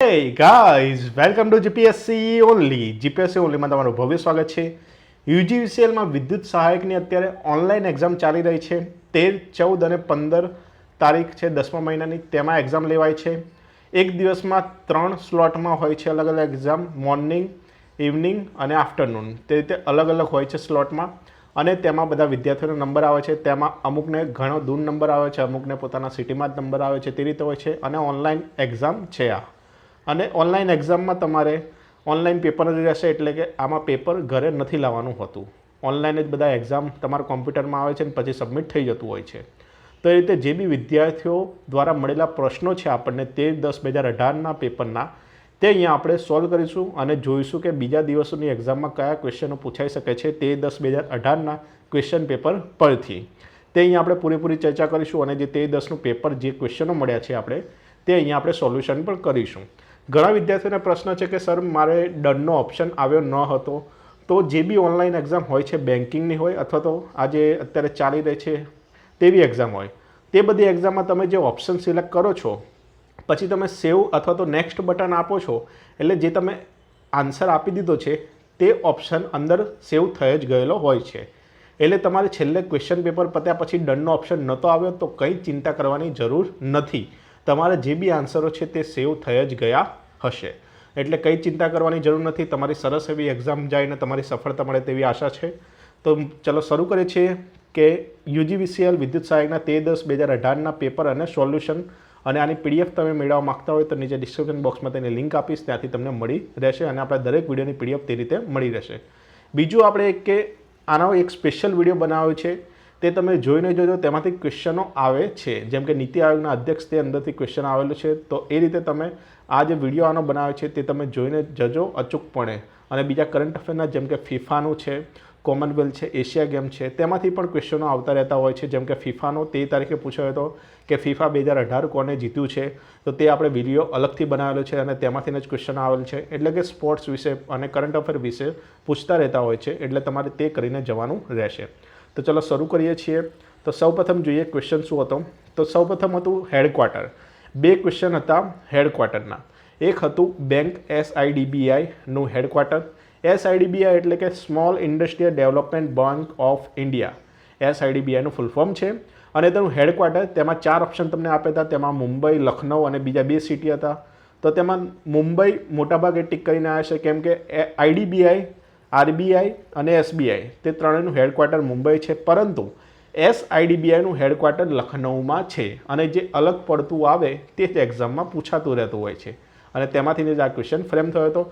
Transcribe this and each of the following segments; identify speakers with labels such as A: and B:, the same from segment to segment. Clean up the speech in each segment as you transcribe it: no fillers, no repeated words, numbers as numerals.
A: Hey guys, welcome to GPSC Only. GPSC Only માં તમારું ભવ્ય સ્વાગત છે. યુજીવીસીએલમાં વિદ્યુત સહાયકની અત્યારે ઓનલાઈન એક્ઝામ ચાલી રહી છે. 13, 14 અને 15 તારીખ છે 10મા મહિનાની, તેમાં એક્ઝામ લેવાય છે. એક દિવસમાં 3 સ્લોટમાં હોય છે અલગ અલગ એક્ઝામ, મોર્નિંગ, ઇવનિંગ અને આફ્ટરનૂન. તે રીતે અલગ અલગ હોય છે સ્લોટમાં અને તેમાં બધા વિદ્યાર્થીઓનો નંબર આવે છે. તેમાં અમુકને ઘણો દૂર નંબર આવે છે, અમુકને પોતાના સિટીમાં જ નંબર આવે છે, તે રીતે હોય છે. અને ઓનલાઈન એક્ઝામ છે આ. અને ઓનલાઈન એક્ઝામમાં તમારે ઓનલાઈન પેપર જ રહેશે, એટલે કે આમાં પેપર ઘરે નથી લાવવાનું હોતું. ઓનલાઈન જ બધા એક્ઝામ તમારા કોમ્પ્યુટરમાં આવે છે અને પછી સબમિટ થઈ જતું હોય છે. તો એ રીતે જે બી વિદ્યાર્થીઓ દ્વારા મળેલા પ્રશ્નો છે આપણને 13/10/2018ના પેપરના, તે અહીંયા આપણે સોલ્વ કરીશું અને જોઈશું કે બીજા દિવસોની એક્ઝામમાં કયા ક્વેશ્ચનો પૂછાઈ શકે છે 13/10/2018ના ક્વેશ્ચન પેપર પરથી. તે અહીંયા આપણે પૂરેપૂરી ચર્ચા કરીશું અને જે 13/10નું પેપર જે ક્વેશ્ચનો મળ્યા છે આપણે તે અહીંયા આપણે સોલ્યુશન પણ કરીશું. ઘણા વિદ્યાર્થીઓને પ્રશ્ન છે કે સર મારે ડનનો ઓપ્શન આવ્યો ન હતો. તો જે બી ઓનલાઈન એક્ઝામ હોય છે, બેન્કિંગની હોય અથવા તો આજે અત્યારે ચાલી રહી છે તેવી એક્ઝામ હોય, તે બધી એક્ઝામમાં તમે જે ઓપ્શન સિલેક્ટ કરો છો પછી તમે સેવ અથવા તો નેક્સ્ટ બટન આપો છો, એટલે જે તમે આન્સર આપી દીધો છે તે ઓપ્શન અંદર સેવ થઈ જ ગયેલો હોય છે. એટલે તમારે છેલ્લે ક્વેશ્ચન પેપર પત્યા પછી ડનનો ઓપ્શન નહોતો આવ્યો તો કંઈ ચિંતા કરવાની જરૂર નથી. તમારા જે બી આન્સરો છે તે સેવ થઈ જ ગયા હશે, એટલે કંઈ ચિંતા કરવાની જરૂર નથી. તમારી સરસ એવી એક્ઝામ જાય ને તમારી સફળતા મળે તેવી આશા છે. તો ચલો શરૂ કરીએ છીએ કે યુજીવીસીએલ વિદ્યુત સહાયકના 13/10/2018ના પેપર અને સોલ્યુશન. અને આની પીડીએફ તમે મેળવવા માગતા હોય તો નીચે ડિસ્ક્રિપ્શન બોક્સમાં તેની લિંક આપીશ, ત્યાંથી તમને મળી રહેશે અને આપણે દરેક વિડીયોની પીડીએફ તે રીતે મળી રહેશે. બીજું આપણે કે આનો એક સ્પેશિયલ વિડીયો બનાવ્યો છે, તે તમે જોઈને જોજો, તેમાંથી ક્વેશ્ચનો આવે છે. જેમ કે નીતિ આયોગના અધ્યક્ષ તે અંદરથી ક્વેશ્ચન આવેલું છે. તો એ રીતે તમે આ જે વિડીયો આનો બનાવ્યો છે તે તમે જોઈને જજો અચૂકપણે. અને બીજા કરંટ અફેરના જેમ કે ફિફાનું છે, કોમનવેલ્થ છે, એશિયા ગેમ છે, તેમાંથી પણ ક્વેશ્ચનો આવતા રહેતા હોય છે. જેમ કે ફિફાનો 13 તારીખે પૂછાયો હતો કે ફિફા 2018 કોને જીત્યું છે, તો તે આપણે વિડીયો અલગથી બનાવેલો છે અને તેમાંથીને જ ક્વેશ્ચન આવેલ છે. એટલે કે સ્પોર્ટ્સ વિશે અને કરંટ અફેર વિશે પૂછતા રહેતા હોય છે, એટલે તમારે તે કરીને જવાનું રહેશે. તો ચલો શરૂ કરીએ છીએ. તો સૌપ્રથમ જોઈએ ક્વેશ્ચન શું હતો. તો સૌપ્રથમ હતું હેડક્વાર્ટર. 2 ક્વેશ્ચન હતા હેડક્વાર્ટરના. એક હતું બેંક SIDBIનું હેડક્વાર્ટર. SIDBI એટલે કે small industrial development bank of India, SIDBIનું ફૂલ ફોર્મ છે. અને તેનું હેડક્વાર્ટર, તેમાં 4 ઓપ્શન તમને આપ્યા હતા. તેમાં મુંબઈ, લખનઉ અને બીજા 2 સિટી હતા. તો તેમાં મુંબઈ મોટાભાગે ટિક કરીને આવે છે, કેમ કે IDBI, RBI અને SBI તે ત્રણેયનું હેડક્વાર્ટર મુંબઈ છે, પરંતુ SIDBIનું હેડક્વાર્ટર લખનઉમાં છે. અને જે અલગ પડતું આવે તે જ એક્ઝામમાં પૂછાતું રહેતું હોય છે અને તેમાંથી જ આ ક્વેશ્ચન ફ્રેમ થયો હતો.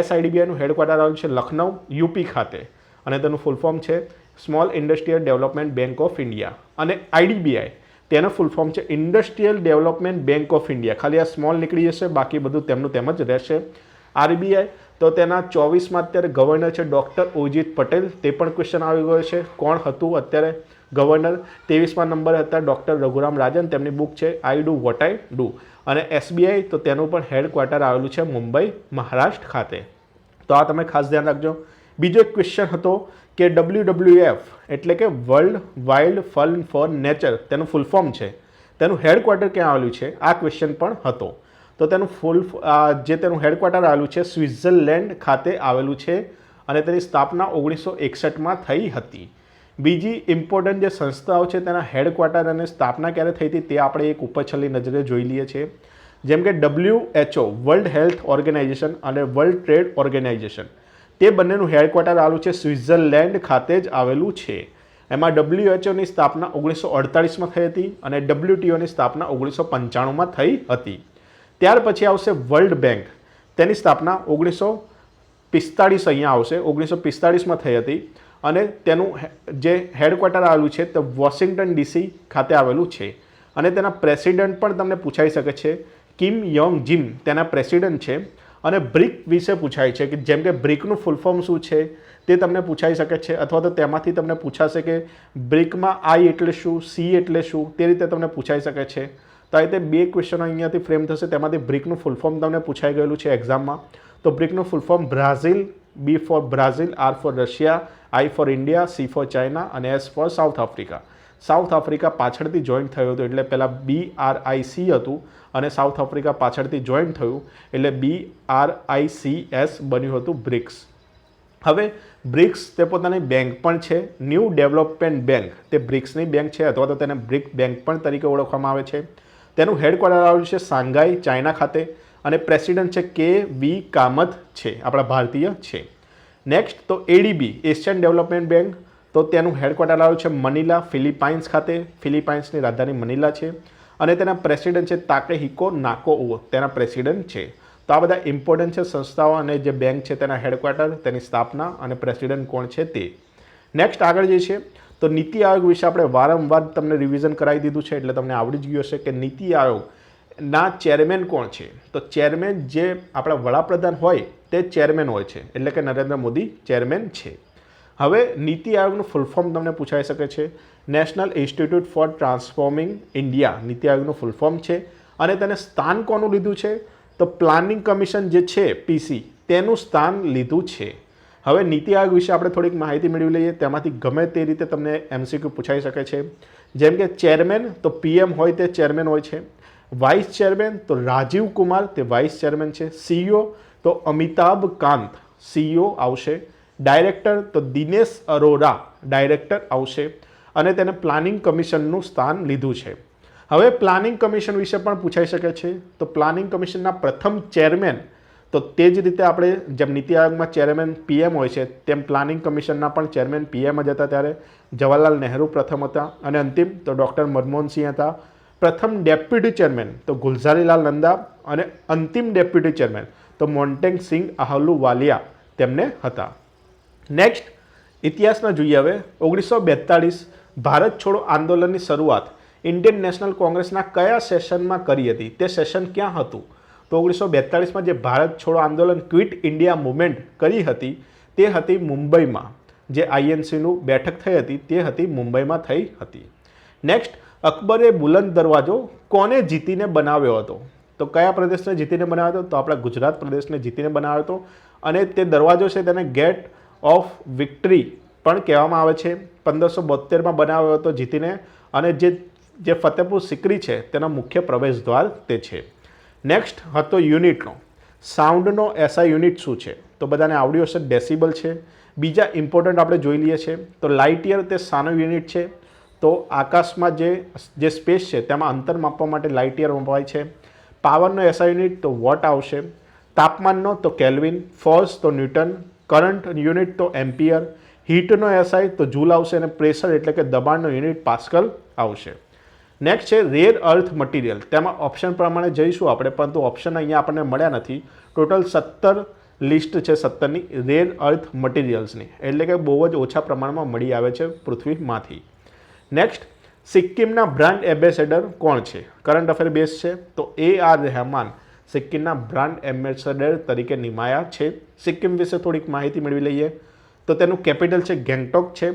A: SIDBIનું હેડક્વાર્ટર આવેલું છે લખનઉ, UP ખાતે, અને તેનું ફૂલ ફોર્મ છે small industrial development bank of India. અને IDBI તેનું ફૂલ ફોર્મ છે industrial development bank of India. ખાલી આ સ્મોલ નીકળી જશે, બાકી બધું તેમનું તેમ જ રહેશે. RBI તો તેના 24માં અત્યારે ગવર્નર છે ડૉક્ટર ઉર્જિત પટેલ, તે પણ ક્વેશ્ચન આવી ગયો છે. કોણ હતું અત્યારે ગવર્નર? 23મા નંબરે હતા ડૉક્ટર રઘુરામ રાજન, તેમની બુક છે I do what I do. અને SBI તો તેનું પણ હેડક્વાર્ટર આવેલું છે મુંબઈ, મહારાષ્ટ્ર ખાતે. તો આ તમે ખાસ ધ્યાન રાખજો. બીજો એક ક્વેશ્ચન હતો કે WWF એટલે કે world wild fund for nature, તેનું ફૂલ ફોર્મ છે, તેનું હેડક્વાર્ટર ક્યાં આવેલું છે? આ ક્વેશ્ચન પણ હતો. તો તેનું તેનું હેડક્વાર્ટર આવેલું છે સ્વિટ્ઝરલેન્ડ ખાતે આવેલું છે અને તેની સ્થાપના 1961માં થઈ હતી. બીજી ઇમ્પોર્ટન્ટ જે સંસ્થાઓ છે તેના હેડક્વાર્ટર અને સ્થાપના ક્યારે થઈ હતી તે આપણે એક ઉપર છેલ્લી નજરે જોઈ લઈએ છીએ. જેમ કે WHO વર્લ્ડ હેલ્થ ઓર્ગેનાઇઝેશન અને વર્લ્ડ ટ્રેડ ઓર્ગેનાઇઝેશન, તે બંનેનું હેડક્વાર્ટર આવેલું છે સ્વિટ્ઝરલેન્ડ ખાતે જ આવેલું છે. એમાં WHOની સ્થાપના 1948માં થઈ હતી અને WTOની સ્થાપના 1995માં થઈ હતી. ત્યાર પછી આવશે વર્લ્ડ બેંક, તેની સ્થાપના 1945 અહીંયા આવશે, 1945માં થઈ હતી. અને તેનું જે હેડક્વાર્ટર આવેલું છે તે વોશિંગ્ટન DC ખાતે આવેલું છે. અને તેના પ્રેસિડેન્ટ પણ તમને પૂછાઈ શકે છે, કિમ યોંગ જીમ તેના પ્રેસિડેન્ટ છે. અને બ્રિક વિશે પૂછાય છે કે જેમ કે બ્રિકનું ફૂલ ફોર્મ શું છે તે તમને પૂછાઈ શકે છે, અથવા તો તેમાંથી તમને પૂછાશે કે બ્રિકમાં I એટલે શું, C એટલે શું, તે રીતે તમને પૂછાઈ શકે છે. તો આ રીતે 2 ક્વેશ્ચનો અહીંયાથી ફ્રેમ થશે. તેમાંથી બ્રિકનું ફૂલ ફોર્મ તમને પૂછાઈ ગયેલું છે એક્ઝામમાં. તો બ્રિકનું full form Brazil, B for Brazil, R for Russia, I for India, C for China અને S for South Africa. South Africa પાછળથી જોઈન્ટ થયું હતું, એટલે પહેલાં BRIC હતું અને સાઉથ આફ્રિકા પાછળથી જોઈન્ટ થયું એટલે BRICS બન્યું હતું બ્રિક્સ. હવે બ્રિક્સ તે પોતાની બેંક પણ છે, ન્યૂ ડેવલપમેન્ટ બેંક તે બ્રિક્સની બેંક છે અથવા તો તેને બ્રિક બેંક પણ તરીકે ઓળખવામાં આવે છે. તેનું હેડક્વાર્ટર આવેલું છે શાંઘાઈ ચાઇના ખાતે અને પ્રેસિડેન્ટ છે KV કામથ છે, આપણા ભારતીય છે. નેક્સ્ટ તો ADB એશિયન ડેવલપમેન્ટ બેંક, તો તેનું હેડક્વાર્ટર આવેલું છે મનીલા ફિલિપાઇન્સ ખાતે, ફિલિપાઇન્સની રાજધાની મનીલા છે અને તેના પ્રેસિડેન્ટ છે તાકેહિકો નાકોઓ, તેના પ્રેસિડેન્ટ છે. તો આ બધા ઇમ્પોર્ટન્ટ છે સંસ્થાઓ અને જે બેંક છે તેના હેડક્વાર્ટર, તેની સ્થાપના અને પ્રેસિડેન્ટ કોણ છે તે. નેક્સ્ટ આગળ જે છે તો નીતિ આયોગ વિશે આપણે વારંવાર તમને રિવિઝન કરાવી દીધું છે એટલે તમને આવડી જ ગયું હશે કે નીતિ આયોગના ચેરમેન કોણ છે. તો ચેરમેન જે આપણા વડાપ્રધાન હોય તે ચેરમેન હોય છે, એટલે કે નરેન્દ્ર મોદી ચેરમેન છે. હવે નીતિ આયોગનું ફૂલ ફોર્મ તમને પૂછાઈ શકે છે. National institute for transforming India NITI આયોગનું ફૂલ ફોર્મ છે અને તેને સ્થાન કોનું લીધું છે તો પ્લાનિંગ કમિશન જે છે PC તેનું સ્થાન લીધું છે. હવે નીતિ આયોગ વિશે આપણે થોડીક માહિતી મેળવી લઈએ, તેમાંથી ગમે તે રીતે તમને MCQ પૂછાઈ શકે છે. જેમ કે ચેરમેન તો PM હોય તે ચેરમેન હોય છે, વાઇસ ચેરમેન તો રાજીવ કુમાર તે વાઇસ ચેરમેન છે, CEO તો અમિતાભ કાંત CEO આવશે, ડાયરેક્ટર તો દિનેશ અરોરા ડાયરેક્ટર આવશે અને તેને પ્લાનિંગ કમિશનનું સ્થાન લીધું છે. હવે પ્લાનિંગ કમિશન વિશે પણ પૂછાઈ શકે છે. તો પ્લાનિંગ કમિશનના પ્રથમ ચેરમેન તો તે જ રીતે આપણે જેમ નીતિ આયોગમાં ચેરમેન PM હોય છે તેમ પ્લાનિંગ કમિશનના પણ ચેરમેન PM જ હતા. ત્યારે જવાહરલાલ નહેરુ પ્રથમ હતા અને અંતિમ તો ડૉક્ટર મનમોહનસિંહ હતા. પ્રથમ ડેપ્યુટી ચેરમેન તો ગુલઝારીલાલ નંદા અને અંતિમ ડેપ્યુટી ચેરમેન તો મોન્ટેગ સિંહ આહલુવાલિયા તેમને હતા. નેક્સ્ટ ઇતિહાસના જોઈએ હવે. 1942 ભારત છોડો આંદોલનની શરૂઆત ઇન્ડિયન નેશનલ કોંગ્રેસના કયા સેશનમાં કરી હતી? તે સેશન ક્યાં હતું? તો 1942માં જે ભારત છોડો આંદોલન ક્વિટ ઇન્ડિયા મુવમેન્ટ કરી હતી તે હતી મુંબઈમાં. જે INCનું બેઠક થઈ હતી તે હતી મુંબઈમાં થઈ હતી. નેક્સ્ટ અકબરે બુલંદ દરવાજો કોને જીતીને બનાવ્યો હતો? તો કયા પ્રદેશને જીતીને બનાવ્યો હતો? તો આપણા ગુજરાત પ્રદેશને જીતીને બનાવ્યો હતો અને તે દરવાજો છે તેને ગેટ ઓફ વિક્ટરી પણ કહેવામાં આવે છે. 1572માં બનાવ્યો હતો જીતીને અને જે ફતેહપુર સિકરી છે તેનો મુખ્ય પ્રવેશ દ્વાર તે છે. નેક્સ્ટ હતો યુનિટનો. સાઉન્ડનો SI યુનિટ શું છે? તો બધાને આવડ્યું હશે, ડેસિબલ છે. બીજા ઇમ્પોર્ટન્ટ આપણે જોઈ લઈએ છીએ તો લાઇટ યર તે શાનો યુનિટ છે? તો આકાશમાં જે સ્પેસ છે તેમાં અંતર માપવા માટે લાઇટ યર વપરાય છે. પાવરનો SI યુનિટ તો વોટ આવશે. તાપમાનનો તો કેલ્વિન, ફોર્સ તો ન્યૂટન, કરંટ યુનિટ તો એમ્પિયર, હીટનો SI તો જૂલ આવશે અને પ્રેશર એટલે કે દબાણનો યુનિટ પાસ્કલ આવશે. નેક્સ્ટ છે રેર અર્થ મટીરિયલ. તેમાં ઓપ્શન પ્રમાણે જઈશું આપણે, પરંતુ ઓપ્શન અહીંયા આપણને મળ્યા નથી. ટોટલ 17 લિસ્ટ છે 17ની રેર અર્થ મટીરિયલ્સની, એટલે કે બહુ જ ઓછા પ્રમાણમાં મળી આવે છે પૃથ્વીમાંથી. નેક્સ્ટ સિક્કિમના બ્રાન્ડ એમ્બેસેડર કોણ છે? કરંટ અફેર બેઝ છે તો AR રહેમાન સિક્કિમના બ્રાન્ડ એમ્બેસેડર તરીકે નિમાયા છે. સિક્કિમ વિશે થોડીક માહિતી મેળવી લઈએ તો તેનું કેપિટલ છે ગેંગટોક છે,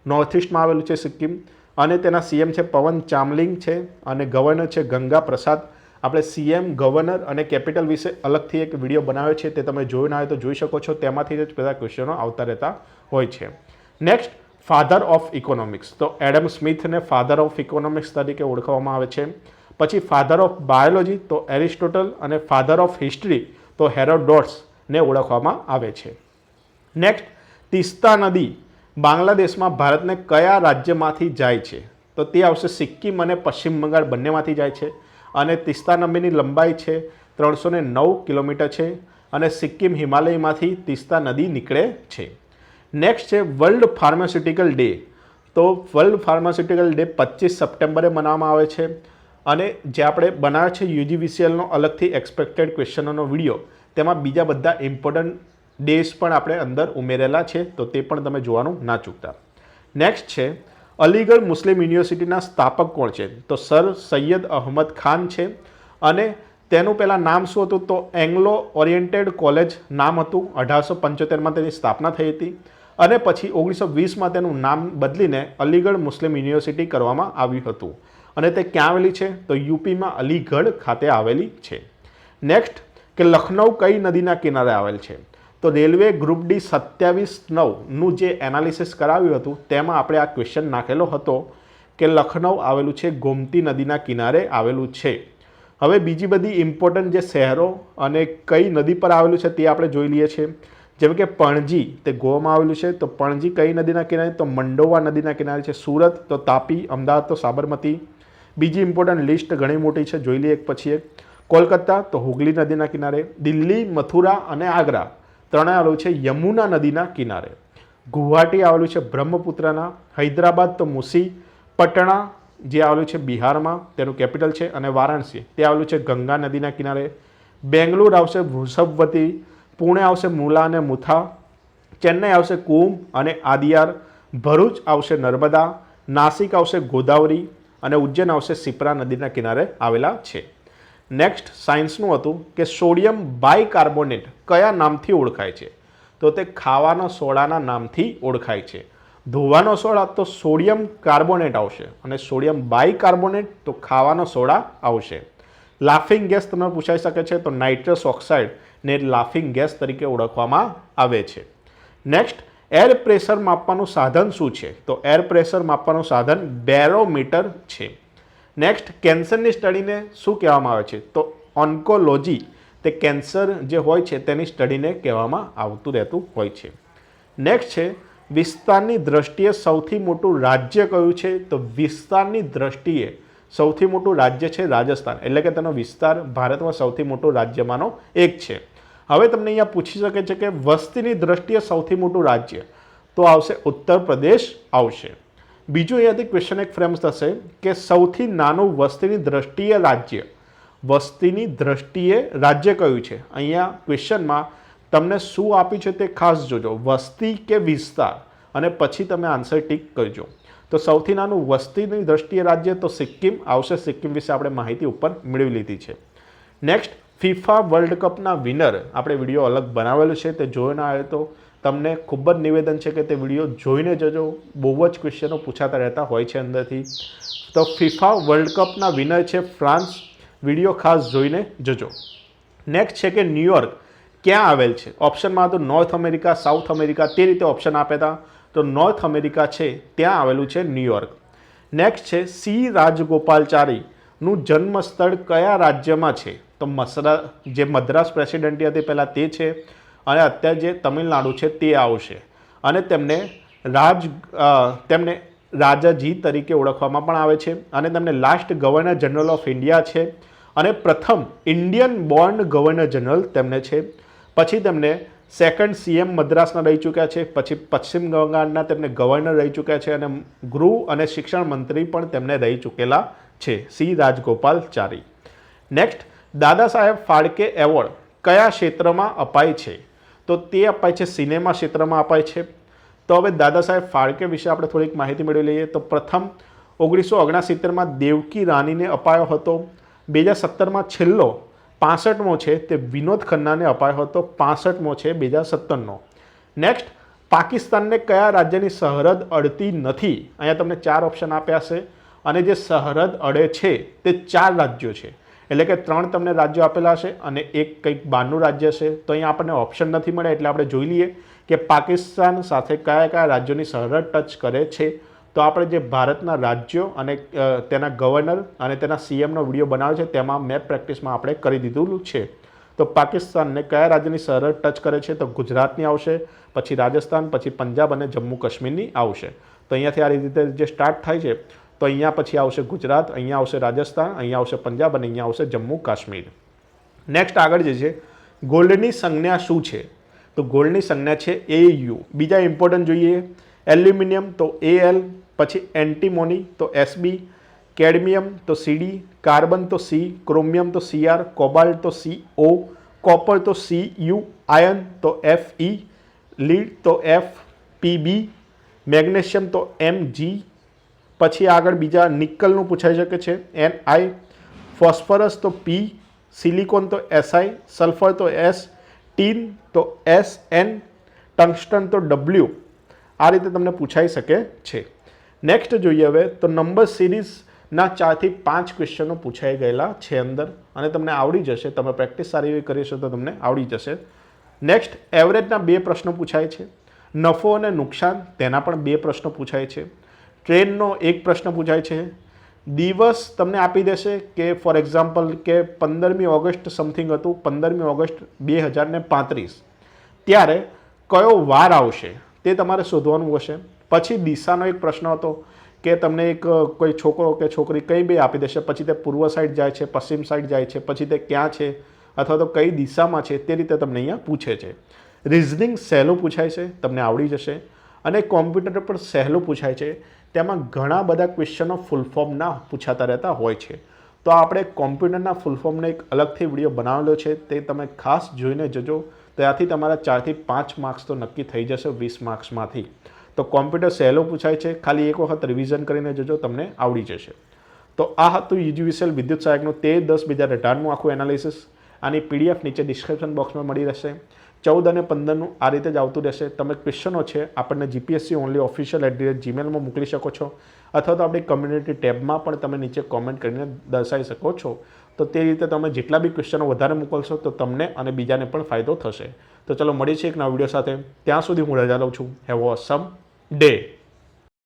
A: નોર્થ ઇસ્ટમાં આવેલું છે સિક્કિમ અને તેના CM છે પવન ચામલિંગ છે અને ગવર્નર છે ગંગા પ્રસાદ. આપણે CM, ગવર્નર અને કેપિટલ વિશે અલગથી એક વિડીયો બનાવ્યો છે, તે તમે જોયું ના હોય તો જોઈ શકો છો. તેમાંથી જ બધા ક્વેશ્ચનો આવતા રહેતા હોય છે. નેક્સ્ટ ફાધર ઓફ ઇકોનોમિક્સ તો એડમ સ્મિથને ફાધર ઓફ ઇકોનોમિક્સ તરીકે ઓળખવામાં આવે છે. પછી ફાધર ઓફ બાયોલોજી તો એરિસ્ટોટલ અને ફાધર ઓફ હિસ્ટ્રી તો હેરોડોટ્સને ઓળખવામાં આવે છે. નેક્સ્ટ તિસ્તા નદી બાંગ્લાદેશમાં ભારતને કયા રાજ્યમાંથી જાય છે? તો તે આવશે સિક્કિમ અને પશ્ચિમ બંગાળ બંનેમાંથી જાય છે અને તિસ્તા નદીની લંબાઈ છે 309 કિલોમીટર છે અને સિક્કિમ હિમાલયમાંથી તિસ્તા નદી નીકળે છે. નેક્સ્ટ છે વર્લ્ડ ફાર્માસ્યુટિકલ ડે. તો વર્લ્ડ ફાર્માસ્યુટિકલ ડે 25 સપ્ટેમ્બરે મનાવવામાં આવે છે અને જે આપણે બનાવ્યો છે UGVCLનો અલગથી એક્સપેક્ટેડ ક્વેશ્ચનોનો વિડીયો, તેમાં બીજા બધા ઇમ્પોર્ટન્ટ ડેઝ પણ આપણે અંદર ઉમેરેલા છે, તો તે પણ તમે જોવાનું ના ચૂકતા. નેક્સ્ટ છે અલીગઢ મુસ્લિમ યુનિવર્સિટીના સ્થાપક કોણ છે? તો સર સૈયદ અહમદ ખાન છે અને તેનું પહેલાં નામ શું હતું? તો એંગ્લો ઓરિએન્ટેડ કોલેજ નામ હતું. 1875માં તેની સ્થાપના થઈ હતી અને પછી 1920માં તેનું નામ બદલીને અલીગઢ મુસ્લિમ યુનિવર્સિટી કરવામાં આવ્યું હતું અને તે ક્યાં આવેલી છે? તો UPમાં અલીગઢ ખાતે આવેલી છે. નેક્સ્ટ કે લખનઉ કઈ નદીના કિનારે આવેલ છે? તો રેલવે ગ્રુપ D 27/9નું જે એનાલિસિસ કરાવ્યું હતું તેમાં આપણે આ ક્વેશ્ચન નાખેલો હતો કે લખનઉ આવેલું છે ગોમતી નદીના કિનારે આવેલું છે. હવે બીજી બધી ઇમ્પોર્ટન્ટ જે શહેરો અને કઈ નદી પર આવેલું છે તે આપણે જોઈ લઈએ છીએ. જેમ કે પણજી તે ગોવામાં આવેલું છે, તો પણજી કઈ નદીના કિનારે, તો મંડોવા નદીના કિનારે છે. સુરત તો તાપી, અમદાવાદ તો સાબરમતી. બીજી ઇમ્પોર્ટન્ટ લિસ્ટ ઘણી મોટી છે, જોઈ લઈએ એક પછી એક. કોલકાતા તો હુગલી નદીના કિનારે. દિલ્હી, મથુરા અને આગ્રા ત્રણેય આવેલું છે યમુના નદીના કિનારે. ગુવાહાટી આવેલું છે બ્રહ્મપુત્રના. હૈદરાબાદ તો મુસી. પટણા જે આવેલું છે બિહારમાં, તેનું કેપિટલ છે. અને વારાણસી તે આવેલું છે ગંગા નદીના કિનારે. બેંગ્લોર આવશે વૃષભવતી. પુણે આવશે મુલા અને મુથા. ચેન્નઈ આવશે કુંભ અને આદિયાર. ભરૂચ આવશે નર્મદા. નાસિક આવશે ગોદાવરી. અને ઉજ્જૈન આવશે શિપ્રા નદીના કિનારે આવેલા છે. નેક્સ્ટ સાયન્સનું હતું કે સોડિયમ બાયકાર્બોનેટ કયા નામથી ઓળખાય છે? તો તે ખાવાના સોડાના નામથી ઓળખાય છે. ધોવાનો સોડા તો સોડિયમ કાર્બોનેટ આવશે, અને સોડિયમ બાયકાર્બોનેટ તો ખાવાનો સોડા આવશે. લાફિંગ ગેસ તમને પૂછાઈ શકે છે, તો નાઇટ્રસ ઓક્સાઇડ ને લાફિંગ ગેસ તરીકે ઓળખવામાં આવે છે. નેક્સ્ટ એર પ્રેશર માપવાનું સાધન શું છે? તો એર પ્રેશર માપવાનું સાધન બેરોમીટર છે. નેક્સ્ટ કેન્સરની સ્ટડીને શું કહેવામાં આવે છે? તો ઓન્કોલોજી તે કેન્સર જે હોય છે તેની સ્ટડીને કહેવામાં આવતું રહેતું હોય છે. નેક્સ્ટ છે વિસ્તારની દ્રષ્ટિએ સૌથી મોટું રાજ્ય કયું છે? તો વિસ્તારની દ્રષ્ટિએ સૌથી મોટું રાજ્ય છે રાજસ્થાન, એટલે કે તેનો વિસ્તાર ભારતમાં સૌથી મોટું રાજ્યમાંનો એક છે. હવે તમને અહીંયા પૂછી શકે છે કે વસ્તીની દ્રષ્ટિએ સૌથી મોટું રાજ્ય, તો આવશે ઉત્તર પ્રદેશ આવશે. બીજું અહીંયાથી ક્વેશ્ચન એક ફ્રેમ થશે કે સૌથી નાનું વસ્તીની દ્રષ્ટિએ રાજ્ય, વસ્તીની દ્રષ્ટિએ રાજ્ય કયું છે? અહીંયા ક્વેશ્ચનમાં તમને શું આપ્યું છે તે ખાસ જોજો, વસ્તી કે વિસ્તાર, અને પછી તમે આન્સર ટીક કરજો. તો સૌથી નાનું વસ્તીની દ્રષ્ટિએ રાજ્ય તો સિક્કિમ આવશે. સિક્કિમ વિશે આપણે માહિતી ઉપર મેળવી લીધી છે. નેક્સ્ટ ફિફા વર્લ્ડ કપના વિનર આપણે વિડીયો અલગ બનાવેલો છે, તે જોયો ના આવે તો તમને ખૂબ જ નિવેદન છે કે તે વિડીયો જોઈને જજો. બહુ જ ક્વેશ્ચનો પૂછાતા રહેતા હોય છે અંદરથી. તો ફિફા વર્લ્ડ કપના વિનર છે ફ્રાન્સ. વિડીયો ખાસ જોઈને જજો. નેક્સ્ટ છે કે ન્યુયોર્ક ક્યાં આવેલ છે? ઓપ્શનમાં તો નોર્થ અમેરિકા, સાઉથ અમેરિકા તે રીતે ઓપ્શન આપ્યા હતા. તો નોર્થ અમેરિકા છે ત્યાં આવેલું છે ન્યુયોર્ક. નેક્સ્ટ છે સી રાજગોપાલચારીનું જન્મસ્થળ કયા રાજ્યમાં છે? તો જે મદ્રાસ પ્રેસિડેન્ટી હતી પહેલાં તે છે, અને અત્યારે જે તમિલનાડુ છે તે આવશે. અને તેમને રાજાજી તરીકે ઓળખવામાં પણ આવે છે. અને તેમને last governor general of India છે, અને પ્રથમ ઇન્ડિયન બોર્ન ગવર્નર જનરલ તેમને છે. પછી તેમને સેકન્ડ સીએમ મદ્રાસના રહી ચૂક્યા છે. પછી પશ્ચિમ બંગાળના તેમને ગવર્નર રહી ચૂક્યા છે, અને ગૃહ અને શિક્ષણ મંત્રી પણ તેમને રહી ચૂકેલા છે, C રાજગોપાલચારી. Next Dada Saheb Phalke award કયા ક્ષેત્રમાં અપાય છે? તો તે અપાય છે સિનેમા ક્ષેત્રમાં અપાય છે. તો હવે દાદા સાહેબ ફાળકે વિશે આપણે થોડીક માહિતી મેળવી લઈએ. તો પ્રથમ 1969માં દેવકી રાનીને અપાયો હતો. 2017માં છેલ્લો 65મો છે તે વિનોદ ખન્નાને અપાયો હતો. 65મો છે 2017નો. નેક્સ્ટ પાકિસ્તાનને કયા રાજ્યની સરહદ અડતી નથી? અહીંયા તમને 4 ઓપ્શન આપ્યા છે, અને જે સરહદ અડે છે તે 4 રાજ્યો છે. એટલે કે 3 તમને રાજ્યો આપેલા છે અને એક કંઈક બહારનું રાજ્ય છે. તો અહીંયા આપણને ઓપ્શન નથી મળે, એટલે આપણે જોઈ લઈએ કે પાકિસ્તાન સાથે કયા કયા રાજ્યોની સરહદ ટચ કરે છે. તો આપણે જે ભારતના રાજ્યો અને તેના ગવર્નર અને તેના સીએમનો વિડીયો બનાવ્યો છે તેમાં મેપ પ્રેક્ટિસમાં આપણે કરી દીધું છે. તો પાકિસ્તાનને કયા રાજ્યની સરહદ ટચ કરે છે? તો ગુજરાતની આવશે, પછી રાજસ્થાન, પછી પંજાબ અને જમ્મુ કાશ્મીરની આવશે. તો અહીંયાથી આ રીતે જે સ્ટાર્ટ થાય છે, તો અહીંયા પછી આવશે ગુજરાત, અહીંયા આવશે રાજસ્થાન, અહીંયા આવશે પંજાબ અને અહીંયા આવશે જમ્મુ કાશ્મીર. નેક્સ્ટ આગળ જે છે ગોલ્ડની સંજ્ઞા શું છે? તો ગોલ્ડની સંજ્ઞા છે AU. બીજા ઇમ્પોર્ટન્ટ જોઈએ એલ્યુમિનિયમ તો AL, પછી એન્ટીમોની તો SB, કેડમિયમ તો CD, કાર્બન તો C, ક્રોમિયમ તો CR, કોબાલ્ટ તો CO, કોપર તો CU, આયર્ન તો FE, લીડ તો FPB, મેગ્નેશિયમ તો MG. પછી આગળ બીજા નિકલનું પૂછાઈ શકે છે NI, ફોસ્ફરસ તો P, સિલિકોન તો SI, સલ્ફર તો S, ટીન તો SN, ટંગસ્ટન તો W. આ રીતે તમને પૂછાઈ શકે છે. નેક્સ્ટ જોઈએ હવે તો નંબર સિરીઝના 4 થી 5 ક્વેશ્ચનો પૂછાઈ ગયેલા છે અંદર, અને તમને આવડી જશે. તમે પ્રેક્ટિસ સારી એવી કરીશો તો તમને આવડી જશે. નેક્સ્ટ એવરેજના 2 પ્રશ્નો પૂછાય છે. નફો અને નુકસાન તેના પણ 2 પ્રશ્નો પૂછાય છે. ટ્રેનનો એક પ્રશ્ન પૂછાય છે, દિવસ તમને આપી દેશે કે ફોર એક્ઝામ્પલ કે 15મી ઓગસ્ટ સમથિંગ હતું, 15મી ઓગસ્ટ 2035, ત્યારે કયો વાર આવશે તે તમારે શોધવાનું હશે. પછી દિશાનો એક પ્રશ્ન હતો કે તમને એક કોઈ છોકરો કે છોકરી કંઈ બી આપી દેશે, પછી તે પૂર્વ સાઈડ જાય છે, પશ્ચિમ સાઈડ જાય છે, પછી તે ક્યાં છે અથવા તો કઈ દિશામાં છે તે રીતે તમને અહીંયા પૂછે છે. રિઝનિંગ સહેલું પૂછાય છે, તમને આવડી જશે. અને કોમ્પ્યુટર પર સહેલું પૂછાય છે, તેમાં ઘણા બધા ક્વેશ્ચનો ફૂલ ફોર્મના પૂછાતા રહેતા હોય છે. તો આપણે કોમ્પ્યુટરના ફૂલ ફોર્મને એક અલગથી વિડીયો બનાવેલો છે, તે તમે ખાસ જોઈને જજો. ત્યાંથી તમારા 4 થી 5 માર્ક્સ તો નક્કી થઈ જશે 20 માર્ક્સમાંથી. તો કોમ્પ્યુટર સહેલો પૂછાય છે, ખાલી એક વખત રિવિઝન કરીને જજો, તમને આવડી જશે. તો આ હતું યુજીવીસીએલ વિદ્યુત સહાયકનું 13/10/2018નું આખું એનાલિસિસ. આની પીડીએફ નીચે ડિસ્ક્રિપ્શન બોક્સમાં મળી રહેશે. 14 અને 15નું આ રીતે જ આવતું રહેશે. તમે ક્વેશ્ચનો છે આપણને GPSC ઓનલી official@gmail.com મોકલી શકો છો, અથવા તો આપણી કમ્યુનિટી ટેબમાં પણ તમે નીચે કોમેન્ટ કરીને દર્શાવી શકો છો. તો તે રીતે તમે જેટલા બી ક્વેશ્ચનો વધારે મોકલશો તો તમને અને બીજાને પણ ફાયદો થશે. તો ચલો મળીએ છીએ એક નવા વિડીયો સાથે. ત્યાં સુધી હું રજા લઉં છું. Have a awesome day.